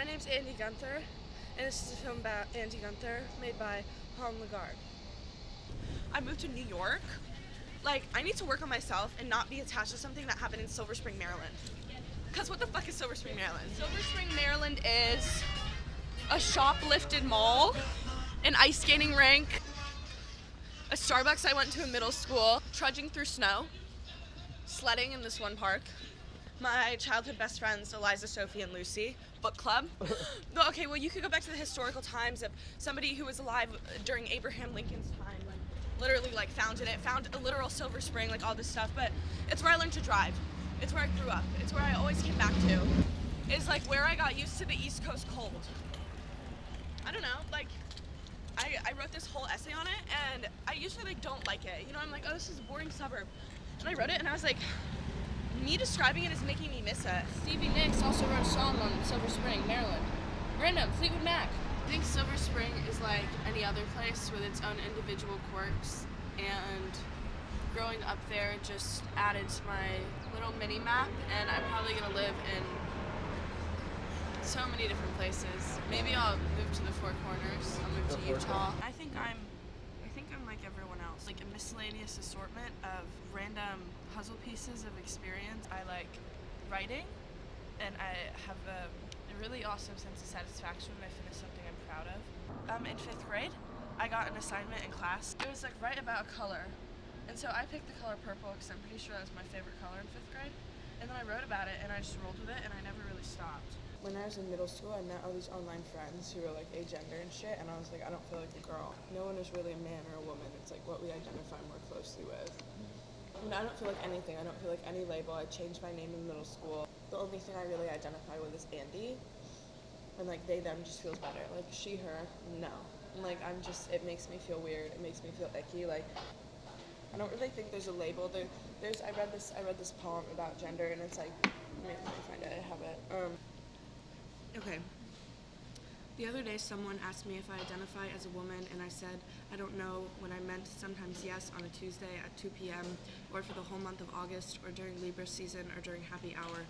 My name's Andi Gunther, and this is a film about Andi Gunther, made by Paul Lagarde. I moved to New York. I need to work on myself and not be attached to something that happened in Silver Spring, Maryland. Because what the fuck is Silver Spring, Maryland? Silver Spring, Maryland is a shoplifted mall, an ice skating rink, a Starbucks I went to in middle school, trudging through snow, sledding in this one park, my childhood best friends, Eliza, Sophie, and Lucy, book club. Okay, well, you could go back to the historical times of somebody who was alive during Abraham Lincoln's time, literally founded it, found a literal Silver Spring, all this stuff, but it's where I learned to drive. It's where I grew up. It's where I always came back to. It's where I got used to the East Coast cold. I don't know, I wrote this whole essay on it, and I usually don't like it. I'm oh, this is a boring suburb. And I wrote it, and I was me describing it is making me miss it. Stevie Nicks also wrote a song on Silver Spring, Maryland. Random, Fleetwood Mac. I think Silver Spring is like any other place with its own individual quirks, and growing up there just added to my little mini map, and I'm probably gonna live in so many different places. Maybe I'll move to the Four Corners. I'll move to Utah. I think I'm like everyone else, a miscellaneous assortment of random puzzle pieces of experience. I like writing, and I have a really awesome sense of satisfaction when I finish something I'm proud of. In 5th grade, I got an assignment in class. It was write about a color, and so I picked the color purple because I'm pretty sure that was my favorite color in 5th grade. And then I wrote about it, and I just rolled with it, and I never really stopped. When I was in middle school, I met all these online friends who were agender and shit, and I was I don't feel like a girl. No one is really a man or a woman. It's what we identify more closely with. I don't feel like anything. I don't feel like any label. I changed my name in middle school. The only thing I really identify with is Andi, and they, them just feels better. She, her, no. And it makes me feel weird. It makes me feel icky. I don't really think there's a label. I read this poem about gender, and it's let me find it. I have it. Okay. The other day, someone asked me if I identify as a woman, and I said, I don't know, when I meant sometimes yes on a Tuesday at 2 p.m., or for the whole month of August, or during Libra season, or during happy hour.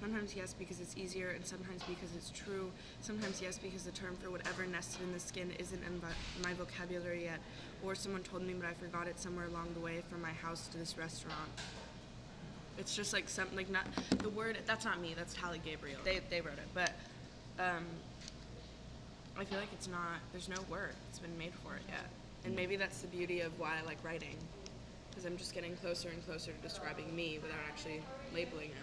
Sometimes yes because it's easier, and sometimes because it's true. Sometimes yes because the term for whatever nested in the skin isn't in my vocabulary yet, or someone told me but I forgot it somewhere along the way from my house to this restaurant. It's just something, not the word, that's not me, that's Tally Gabriel. They wrote it, but I feel it's not, there's no word that's been made for it yet. And maybe that's the beauty of why I like writing, because I'm just getting closer and closer to describing me without actually labeling it.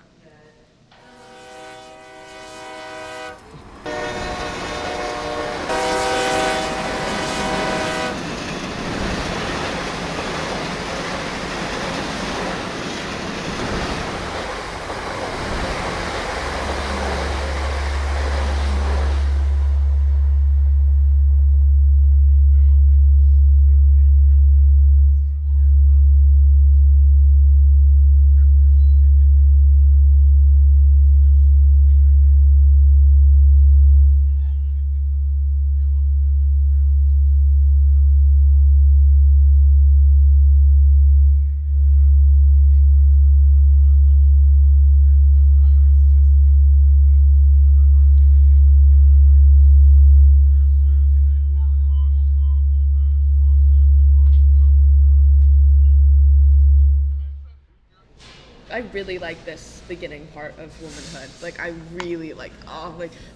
I really like this beginning part of womanhood. I really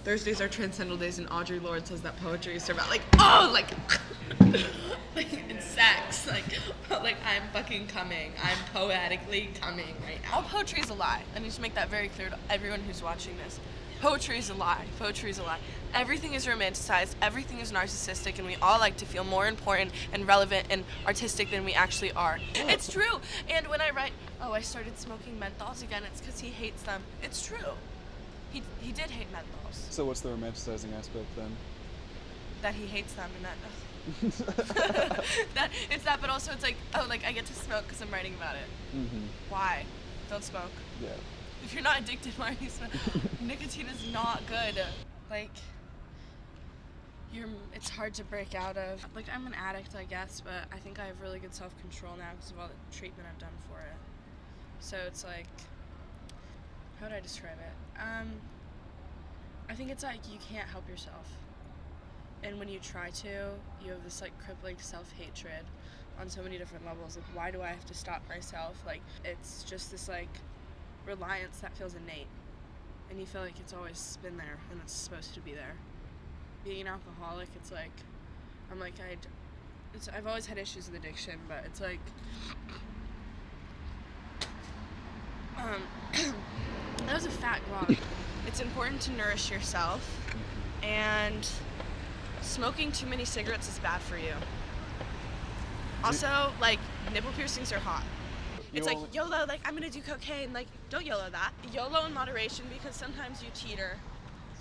Thursdays are transcendental days, and Audre Lorde says that poetry is about and sex. I'm fucking coming. I'm poetically coming right now. All poetry is a lie. I need to make that very clear to everyone who's watching this. Poetry is a lie. Poetry is a lie. Everything is romanticized. Everything is narcissistic, and we all like to feel more important and relevant and artistic than we actually are. It's true. And when I write, oh, I started smoking menthols again, it's because he hates them. It's true. He did hate menthols. So what's the romanticizing aspect then? That he hates them, and that it's that, but also it's I get to smoke because I'm writing about it. Mm-hmm. Why? Don't smoke. Yeah. If you're not addicted, why are you smoking? Nicotine is not good. It's hard to break out of. I'm an addict, I guess, but I think I have really good self-control now because of all the treatment I've done for it. So it's how would I describe it? I think it's like you can't help yourself. And when you try to, you have this like crippling self-hatred on so many different levels. Like, why do I have to stop myself? Like, it's just this like reliance that feels innate. And you feel like it's always been there and it's supposed to be there. Being an alcoholic, it's like, I'm like, I've always had issues with addiction, but it's like, that was a fat grog. It's important to nourish yourself, and smoking too many cigarettes is bad for you. Also, like, nipple piercings are hot. It's like, YOLO, like, I'm gonna do cocaine. Like, don't YOLO that. YOLO in moderation, because sometimes you teeter,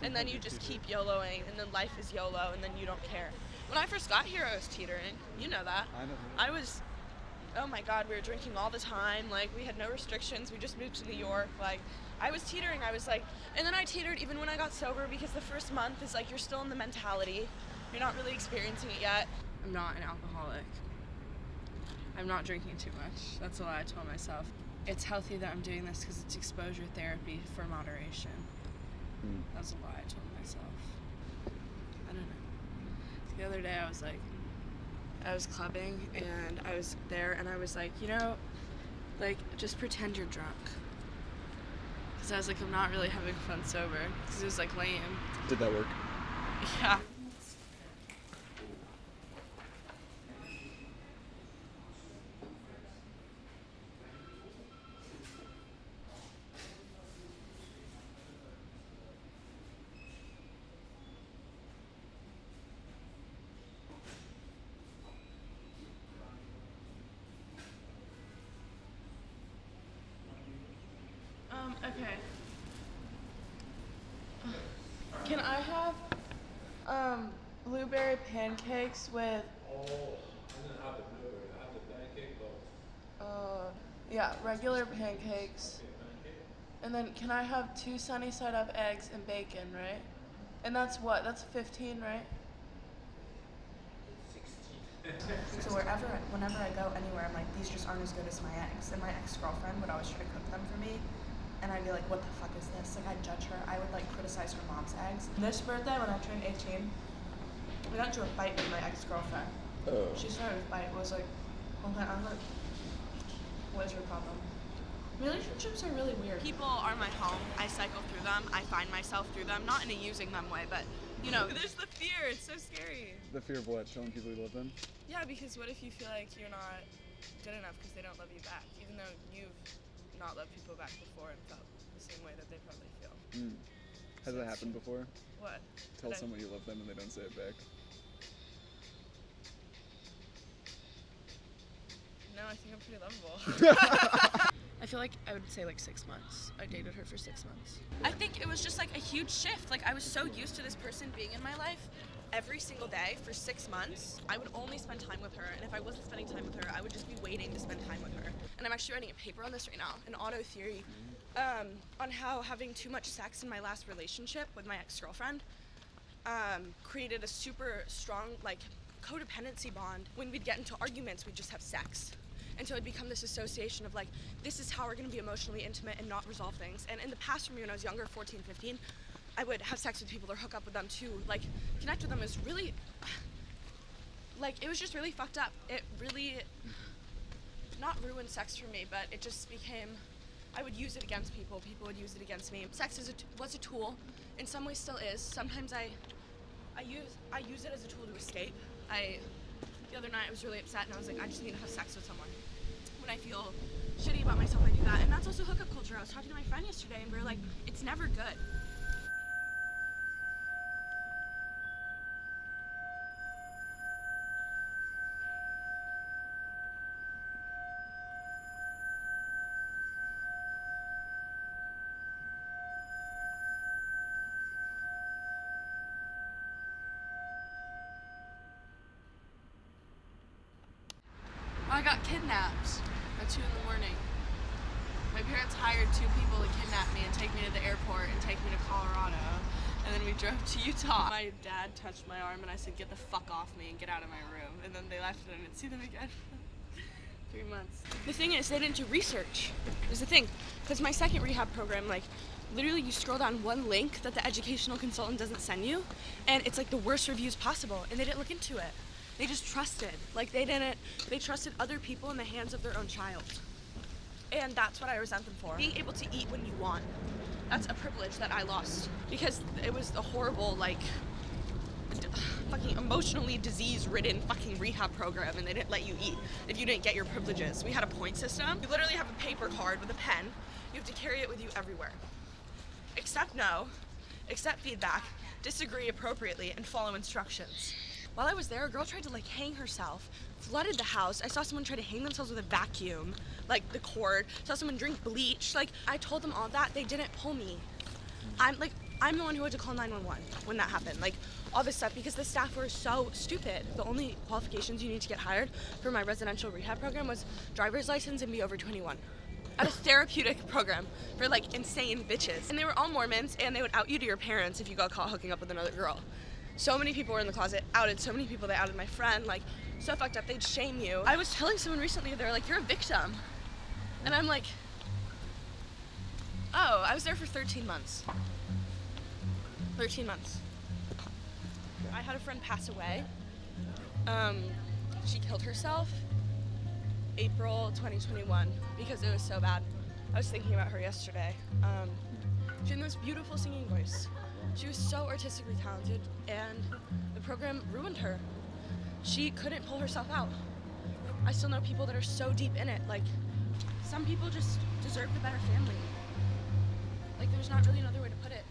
and then you just keep YOLOing, and then life is YOLO, and then you don't care. When I first got here, I was teetering. You know that. I was, oh my God, we were drinking all the time. Like, we had no restrictions. We just moved to New York. Like, I was teetering. I was like, and then I teetered even when I got sober, because the first month is like, you're still in the mentality. You're not really experiencing it yet. I'm not an alcoholic. I'm not drinking too much. That's a lie I told myself. It's healthy that I'm doing this because it's exposure therapy for moderation. That's a lie I told myself. I don't know. The other day I was clubbing and I was there and I was like, you know, like, just pretend you're drunk. Because I was like, I'm not really having fun sober. Because it was like lame. Did that work? Yeah. Okay. Can I have blueberry pancakes with yeah, regular pancakes. And then can I have 2 sunny side up eggs and bacon, right? And that's what? That's 15, right? So whenever I go anywhere, I'm like, these just aren't as good as my ex. And my ex-girlfriend would always try to cook them for me. And I'd be like, what the fuck is this? Like, I'd judge her. I would, like, criticize her mom's eggs. This birthday, when I turned 18, we got into a fight with my ex-girlfriend. Oh. She started a fight. It was like, okay, I'm like, what is your problem? Relationships are really weird. People are my home. I cycle through them. I find myself through them. Not in a using them way, but, you know, there's the fear. It's so scary. The fear of what? Telling people you love them? Yeah, because what if you feel like you're not good enough because they don't love you back, even though you've not loved people back before and felt the same way that they probably feel. Has that happened before? What? Tell someone you love them and they don't say it back. No, I think I'm pretty lovable. I feel like I would say like 6 months. I dated her for 6 months. I think it was just like a huge shift. Like, I was so used to this person being in my life every single day for 6 months. I would only spend time with her, and if I wasn't spending time with her, I would just be waiting to spend time with her. And I'm actually writing a paper on this right now, an auto theory, on how having too much sex in my last relationship with my ex-girlfriend created a super strong, like, codependency bond. When we'd get into arguments, we'd just have sex. And so it'd become this association of like, this is how we're gonna be emotionally intimate and not resolve things. And in the past, for me when I was younger, 14, 15, I would have sex with people or hook up with them too. Like, connect with them was really, like, it was just really fucked up. It really, not ruined sex for me, but it just became, I would use it against people. People would use it against me. Sex was a tool. In some ways still is. Sometimes I use it as a tool to escape. The other night I was really upset and I was like, I just need to have sex with someone. When I feel shitty about myself, I do that. And that's also hookup culture. I was talking to my friend yesterday and we were like, it's never good. I got kidnapped at 2 a.m. My parents hired 2 people to kidnap me and take me to the airport and take me to Colorado. And then we drove to Utah. My dad touched my arm and I said, get the fuck off me and get out of my room. And then they left and I didn't see them again for 3 months. The thing is, they didn't do research. Is the thing. Because my second rehab program, like, literally you scroll down one link that the educational consultant doesn't send you, and it's like the worst reviews possible, and they didn't look into it. They just trusted. Like they trusted other people in the hands of their own child. And that's what I resent them for. Being able to eat when you want. That's a privilege that I lost because it was the horrible, like, fucking emotionally disease-ridden fucking rehab program, and they didn't let you eat if you didn't get your privileges. We had a point system. You literally have a paper card with a pen. You have to carry it with you everywhere. Accept no, accept feedback, disagree appropriately, and follow instructions. While I was there, a girl tried to like hang herself, flooded the house. I saw someone try to hang themselves with a vacuum, like the cord. Saw someone drink bleach. Like, I told them all that. They didn't pull me. I'm the one who had to call 911 when that happened. Like, all this stuff, because the staff were so stupid. The only qualifications you need to get hired for my residential rehab program was driver's license and be over 21. At a therapeutic program for like insane bitches. And they were all Mormons, and they would out you to your parents if you got caught hooking up with another girl. So many people were in the closet, outed so many people. They outed my friend, like, so fucked up. They'd shame you. I was telling someone recently, they're like, you're a victim. And I'm like, oh, I was there for 13 months. 13 months. I had a friend pass away. She killed herself April 2021 because it was so bad. I was thinking about her yesterday. She had the most beautiful singing voice. She was so artistically talented, and the program ruined her. She couldn't pull herself out. I still know people that are so deep in it. Like, some people just deserve the better family. Like, there's not really another way to put it.